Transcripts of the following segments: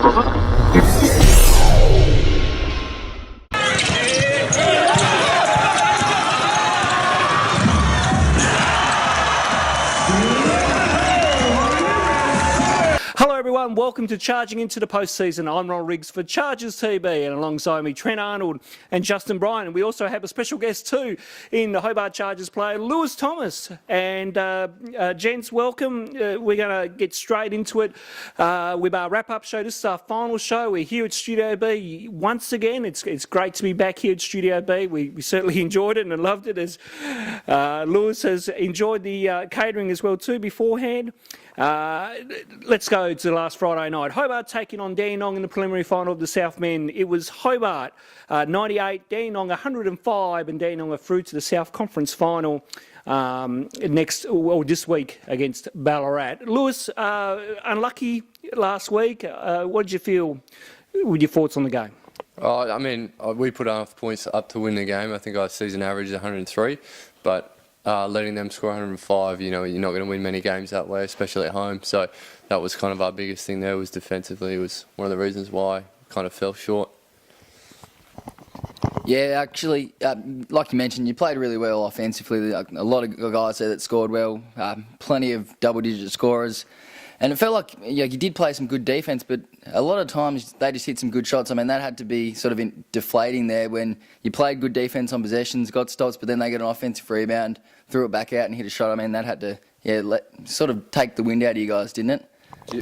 Hello everyone, welcome to Charging Into the Postseason. I'm Ron Riggs for Chargers TV, and alongside me Trent Arnold and Justin Bryan. And we also have a special guest too in the Hobart Chargers player, Lewis Thomas. And gents, welcome. We're going to get straight into it with our wrap-up show. This is our final show. We're here at Studio B once again. It's great to be back here at Studio B. We certainly enjoyed it and loved it, as Lewis has enjoyed the catering as well too beforehand. Let's go to last Friday night. Hobart taking on Dandenong in the preliminary final of the South Men. It was Hobart 98, Dandenong 105, and Dandenong are through to the South Conference final this week against Ballarat. Lewis, unlucky last week. What did you feel with your thoughts on the game? I mean, we put enough points up to win the game. I think our season average is 103, but letting them score 105, you're not going to win many games that way, especially at home. So that was kind of our biggest thing there, was defensively. It was one of the reasons why kind of fell short. Yeah, actually, like you mentioned, you played really well offensively. A lot of guys there that scored well, plenty of double-digit scorers. And it felt like you did play some good defence, but a lot of times they just hit some good shots. I mean, that had to be sort of deflating there when you played good defence on possessions, got stops, but then they get an offensive rebound, threw it back out and hit a shot. I mean, that had to sort of take the wind out of you guys, didn't it?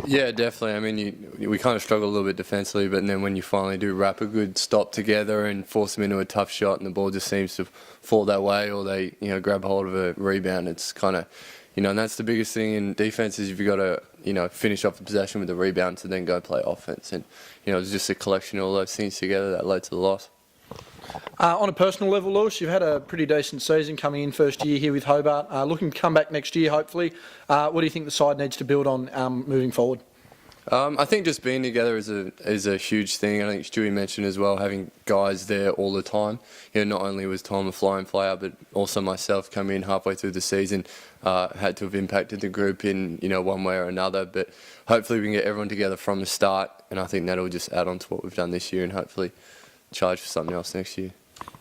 Yeah, definitely. I mean, we kind of struggled a little bit defensively, but then when you finally do wrap a good stop together and force them into a tough shot and the ball just seems to fall that way, or they grab hold of a rebound, it's kind of... and that's the biggest thing in defence, is you've got to, finish off the possession with the rebound to then go play offence. And, it's just a collection of all those things together that led to the loss. On a personal level, Lewis, you've had a pretty decent season coming in first year here with Hobart. Looking to come back next year, hopefully. What do you think the side needs to build on moving forward? I think just being together is a huge thing. I think Stewie mentioned as well, having guys there all the time. Not only was Tom a fly in, fly out, but also myself coming in halfway through the season had to have impacted the group in one way or another. But hopefully we can get everyone together from the start, and I think that'll just add on to what we've done this year and hopefully charge for something else next year.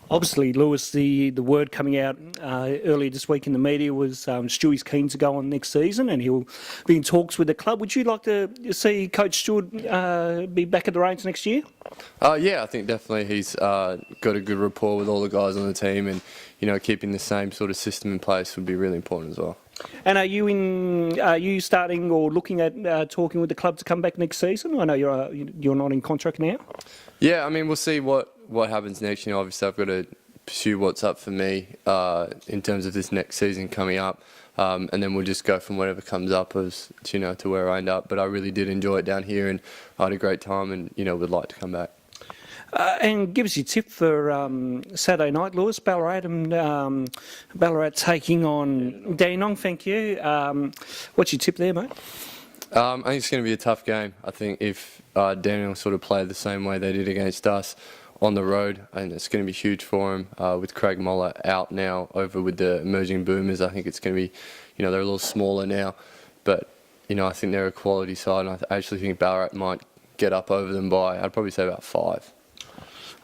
Obviously, Lewis, the word coming out earlier this week in the media was Stewie's keen to go on next season and he'll be in talks with the club. Would you like to see Coach Stewart be back at the reins next year? Yeah, I think definitely he's got a good rapport with all the guys on the team, and keeping the same sort of system in place would be really important as well. And are you starting or looking at talking with the club to come back next season? I know you're not in contract now. Yeah, I mean, we'll see what happens next. Obviously I've got to pursue what's up for me in terms of this next season coming up, and then we'll just go from whatever comes up as to where I end up. But I really did enjoy it down here, and I had a great time, and would like to come back. And give us your tip for Saturday night, Lewis. Ballarat taking on Dandenong. Thank you. What's your tip there, mate? I think it's going to be a tough game. I think if Dandenong sort of play the same way they did against us on the road, and it's going to be huge for them. With Craig Moller out now over with the emerging Boomers, I think it's going to be, they're a little smaller now, but I think they're a quality side, and I actually think Ballarat might get up over them by, I'd probably say, about 5.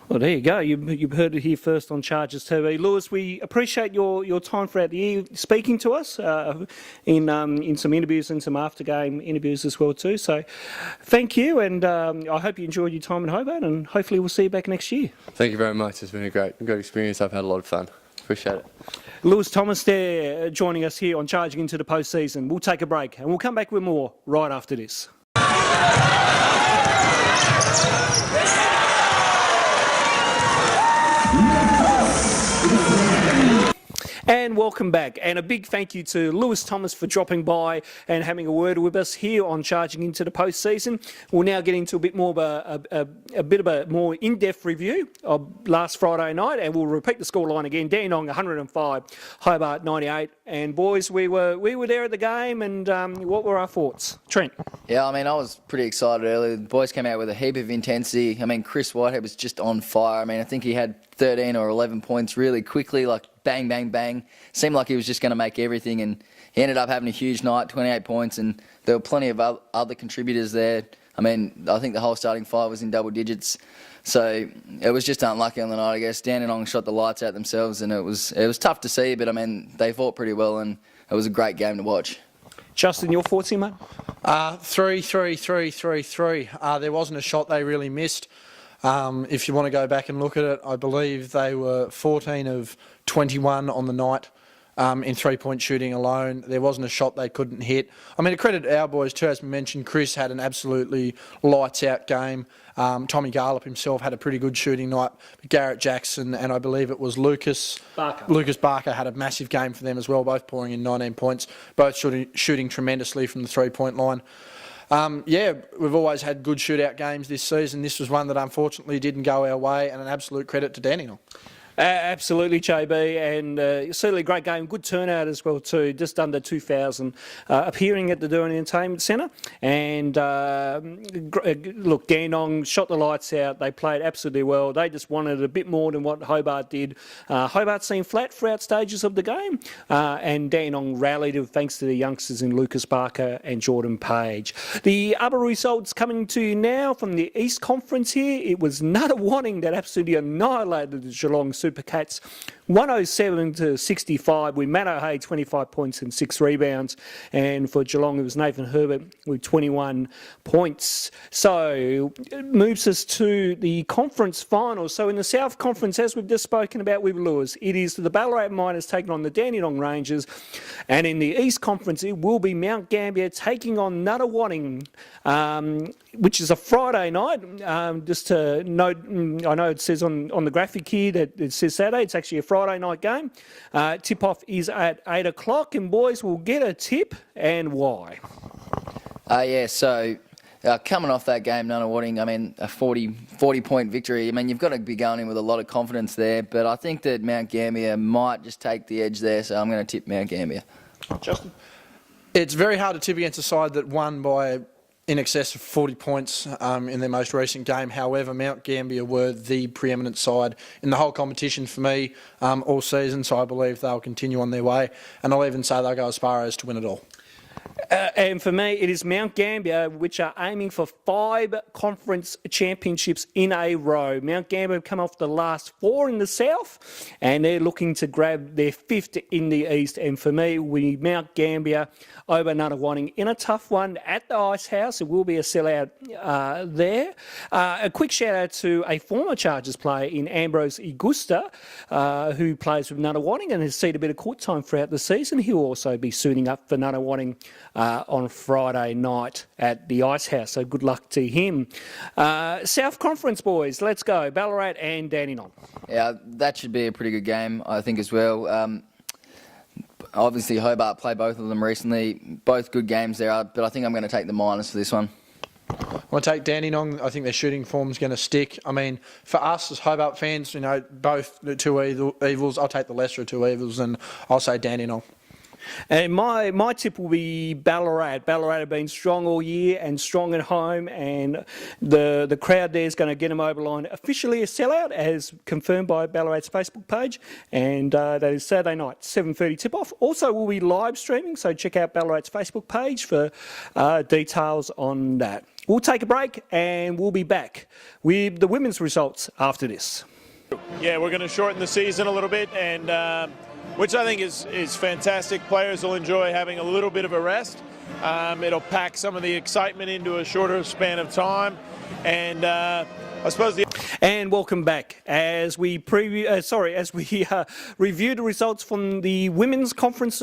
Well, there you go. You've heard it here first on Chargers TV. Lewis, we appreciate your time throughout the year speaking to us in some interviews and some after-game interviews as well too. So thank you, and I hope you enjoyed your time in Hobart, and hopefully we'll see you back next year. Thank you very much. It's been a great experience. I've had a lot of fun. Appreciate it. Lewis Thomas there joining us here on Charging Into the Postseason. We'll take a break and we'll come back with more right after this. And welcome back, and a big thank you to Lewis Thomas for dropping by and having a word with us here on Charging Into the Postseason. We'll now get into a bit more of a bit of a more in-depth review of last Friday night, and we'll repeat the scoreline again. Dandenong 105, Hobart 98, and boys, we were there at the game, and what were our thoughts? Trent? Yeah, I mean, I was pretty excited earlier. The boys came out with a heap of intensity. I mean, Chris Whitehead was just on fire. I mean, I think he had 13 or 11 points really quickly, like bang, bang, bang. Seemed like he was just going to make everything, and he ended up having a huge night, 28 points, and there were plenty of other contributors there. I mean, I think the whole starting five was in double digits, so it was just unlucky on the night, I guess. Dandenong shot the lights out themselves, and it was tough to see, but I mean, they fought pretty well, and it was a great game to watch. Justin, your thoughts here, mate? 3-3-3-3-3. There wasn't a shot they really missed. If you want to go back and look at it, I believe they were 14 of 21 on the night in three-point shooting alone. There wasn't a shot they couldn't hit. I mean, to credit our boys too, as we mentioned, Chris had an absolutely lights-out game. Tommy Garlop himself had a pretty good shooting night. Garrett Jackson and I believe it was Lucas Barker had a massive game for them as well, both pouring in 19 points, both shooting tremendously from the three-point line. We've always had good shootout games this season. This was one that unfortunately didn't go our way, and an absolute credit to Dandenong. Absolutely, JB, and certainly a great game. Good turnout as well too, just under 2,000 appearing at the Durham Entertainment Centre. And look, Dandenong shot the lights out. They played absolutely well. They just wanted a bit more than what Hobart did. Hobart seemed flat throughout stages of the game, and Dandenong rallied thanks to the youngsters in Lucas Barker and Jordan Page. The other results coming to you now from the East Conference here. It was Nunawading that absolutely annihilated the Geelong Supercats, 107-65 with Matt O'Hay 25 points and 6 rebounds, and for Geelong it was Nathan Herbert with 21 points. So it moves us to the conference finals. So in the South Conference, as we've just spoken about with Lewis, it is the Ballarat Miners taking on the Dandenong Rangers, and in the East Conference it will be Mount Gambier taking on Nunawading, which is a Friday night. Just to note, I know it says on the graphic here that it says Saturday. It's actually a Friday night game. Tip-off is at 8 o'clock, and boys will get a tip, and why? So coming off that game, Nunawading, I mean, a 40-point victory. I mean, you've got to be going in with a lot of confidence there, but I think that Mount Gambier might just take the edge there, so I'm going to tip Mount Gambier. Justin? It's very hard to tip against a side that won by in excess of 40 points in their most recent game. However, Mount Gambier were the preeminent side in the whole competition for me all season, so I believe they'll continue on their way, and I'll even say they'll go as far as to win it all. And for me, it is Mount Gambier, which are aiming for 5 conference championships in a row. Mount Gambier have come off the last 4 in the south, and they're looking to grab their 5th in the east. And for me, we Mount Gambier over Nunawading in a tough one at the Ice House. It will be a sellout there. A quick shout out to a former Chargers player in Ambrose Igusta, who plays with Nunawading and has seen a bit of court time throughout the season. He'll also be suiting up for Nunawading on Friday night at the Ice House, so good luck to him. South Conference boys, let's go. Ballarat and Dandenong. Yeah, that should be a pretty good game, I think, as well. Obviously, Hobart played both of them recently. Both good games there, but I think I'm going to take the Miners for this one. I want to take Dandenong. I think their shooting form's going to stick. I mean, for us as Hobart fans, you know, both the two evils. I'll take the lesser of two evils, and I'll say Dandenong. And my tip will be Ballarat. Ballarat have been strong all year and strong at home, and the crowd there is going to get them over the line. Officially a sellout, as confirmed by Ballarat's Facebook page, and that is Saturday night, 7:30 tip-off. Also, we'll be live streaming, so check out Ballarat's Facebook page for details on that. We'll take a break, and we'll be back with the women's results after this. Yeah, we're going to shorten the season a little bit, and which I think is fantastic. Players will enjoy having a little bit of a rest. It'll pack some of the excitement into a shorter span of time, and I suppose And welcome back as we review the results from the Women's Conference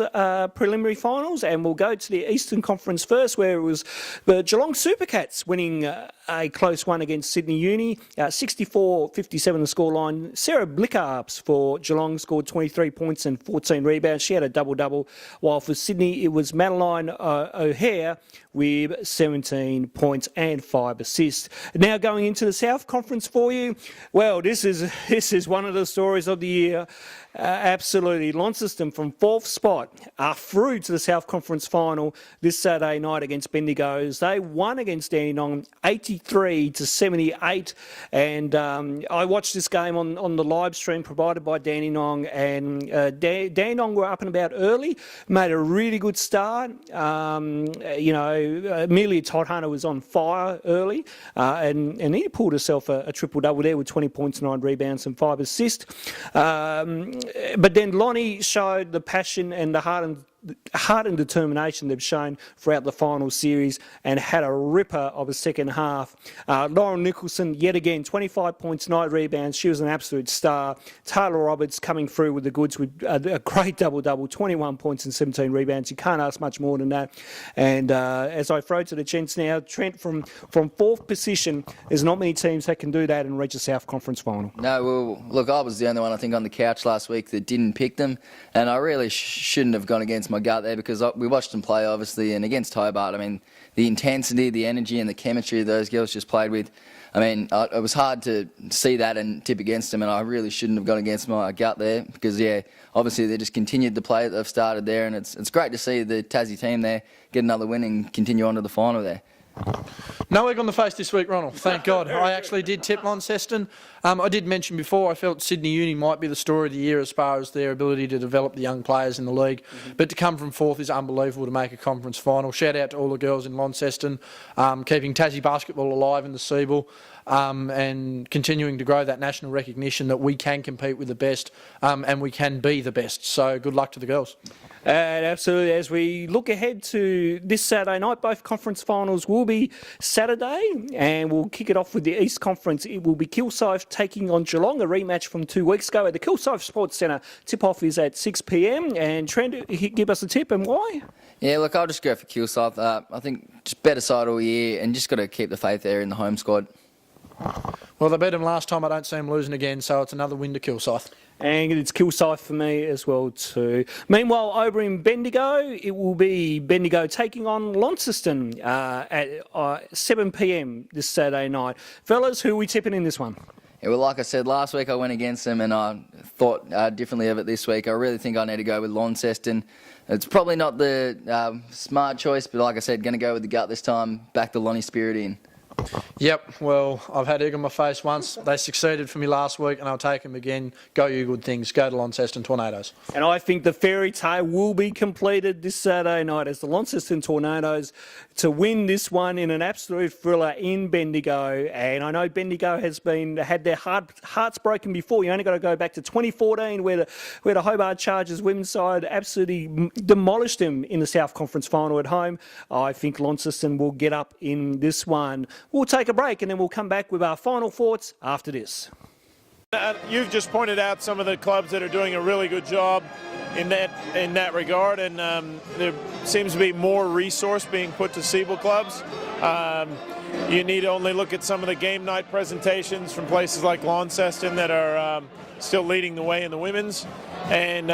preliminary finals, and we'll go to the Eastern Conference first, where it was the Geelong Supercats winning a close one against Sydney Uni, 64-57 the scoreline. Sarah Blickarps for Geelong scored 23 points and 14 rebounds. She had a double-double, while for Sydney it was Madeline O'Hare with 17 points and 5 assists. Now going into the South Conference for you. Well, this is one of the stories of the year. Absolutely. Launceston from 4th spot are through to the South Conference final this Saturday night against Bendigos. They won against Dandenong 83-78. And I watched this game on the live stream provided by Dandenong. And Dandenong were up and about early, made a really good start. Amelia Todd Hunter was on fire early. And he pulled herself a triple-double there with 20 points, 9 rebounds and 5 assists. But then Lonnie showed the passion and the heart and determination they've shown throughout the final series and had a ripper of a second half. Lauren Nicholson, yet again, 25 points, 9 rebounds. She was an absolute star. Taylor Roberts coming through with the goods with a great double-double, 21 points and 17 rebounds. You can't ask much more than that. And as I throw to the gents now, Trent from 4th position, there's not many teams that can do that and reach a South Conference final. No, well, look, I was the only one, I think, on the couch last week that didn't pick them, and I really shouldn't have gone against my gut there because we watched them play, obviously, and against Hobart, I mean, the intensity, the energy and the chemistry those girls just played with, I mean, it was hard to see that and tip against them, and I really shouldn't have gone against my gut there because, yeah, obviously they just continued to play that they've started there, and it's great to see the Tassie team there get another win and continue on to the final there. No egg on the face this week, Ronald. Thank God. I actually did tip Launceston. I did mention before I felt Sydney Uni might be the story of the year as far as their ability to develop the young players in the league. But to come from 4th is unbelievable to make a conference final. Shout out to all the girls in Launceston, keeping Tassie basketball alive in the Seabull. And continuing to grow that national recognition that we can compete with the best and we can be the best. So good luck to the girls. Absolutely. As we look ahead to this Saturday night, both conference finals will be Saturday, and we'll kick it off with the East Conference. It will be Kilsyth taking on Geelong, a rematch from 2 weeks ago at the Kilsyth Sports Centre. Tip-off is at 6 p.m. And Trent, give us a tip and why? Yeah, look, I'll just go for Kilsyth. I think just better side all year and just got to keep the faith there in the home squad. Well, they beat them last time. I don't see them losing again, so it's another win to Kilsyth. And it's Kilsyth for me as well too. Meanwhile, over in Bendigo, it will be Bendigo taking on Launceston at 7 p.m. this Saturday night. Fellas, who are we tipping in this one? Yeah, well, like I said, last week I went against them and I thought differently of it this week. I really think I need to go with Launceston. It's probably not the smart choice, but like I said, going to go with the gut this time, back the Lonnie spirit in. Yep, well, I've had egg on my face once. They succeeded for me last week, and I'll take them again. Go you good things. Go to Launceston Tornadoes. And I think the fairy tale will be completed this Saturday night as the Launceston Tornadoes to win this one in an absolute thriller in Bendigo. And I know Bendigo has had their hearts broken before. You only got to go back to 2014 where the Hobart Chargers women's side absolutely demolished them in the South Conference final at home. I think Launceston will get up in this one. We'll take a break and then we'll come back with our final thoughts after this. You've just pointed out some of the clubs that are doing a really good job in that regard, and there seems to be more resource being put to Seabull clubs. You need to only look at some of the game night presentations from places like Launceston that are still leading the way in the women's. And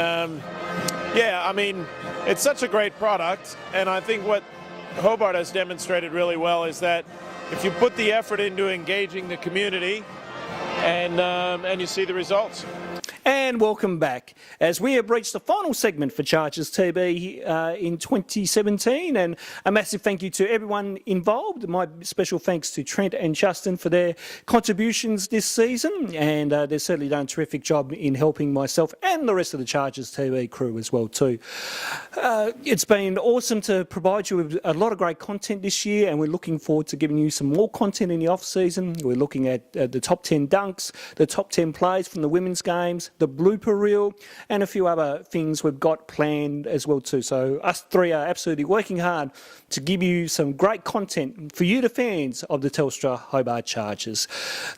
yeah, I mean, it's such a great product, and I think what Hobart has demonstrated really well is that if you put the effort into engaging the community, and you see the results. And welcome back as we have reached the final segment for Chargers TV in 2017, and a massive thank you to everyone involved. My special thanks to Trent and Justin for their contributions this season, and they've certainly done a terrific job in helping myself and the rest of the Chargers TV crew as well too. It's been awesome to provide you with a lot of great content this year, and we're looking forward to giving you some more content in the off season. We're looking at the top 10 dunks, the top 10 plays from the women's games, the blooper reel, and a few other things we've got planned as well too. So us three are absolutely working hard to give you some great content for you, the fans of the Telstra Hobart Chargers.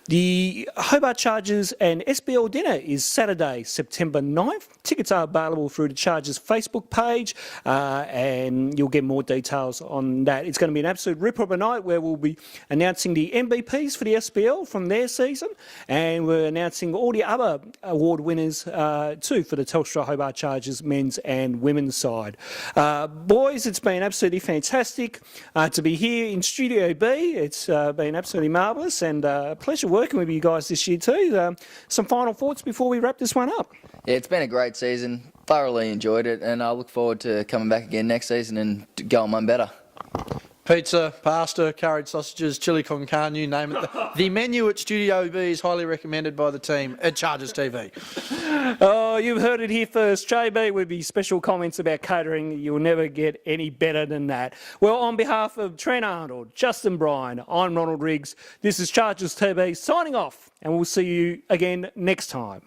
The Hobart Chargers and SBL dinner is Saturday, September 9th. Tickets are available through the Chargers Facebook page, and you'll get more details on that. It's going to be an absolute ripper of a night where we'll be announcing the MVPs for the SBL from their season, and we're announcing all the other award winners players too for the Telstra Hobart Chargers men's and women's side. Boys, it's been absolutely fantastic to be here in Studio B. It's been absolutely marvellous, and a pleasure working with you guys this year too. Some final thoughts before we wrap this one up? Yeah, it's been a great season. Thoroughly enjoyed it, and I look forward to coming back again next season and going one better. Pizza, pasta, curried sausages, chili con carne, you name it. The menu at Studio B is highly recommended by the team at Chargers TV. Oh, you've heard it here first. JB with his special comments about catering. You'll never get any better than that. Well, on behalf of Trent Arnold, Justin Bryan, I'm Ronald Riggs. This is Chargers TV signing off, and we'll see you again next time.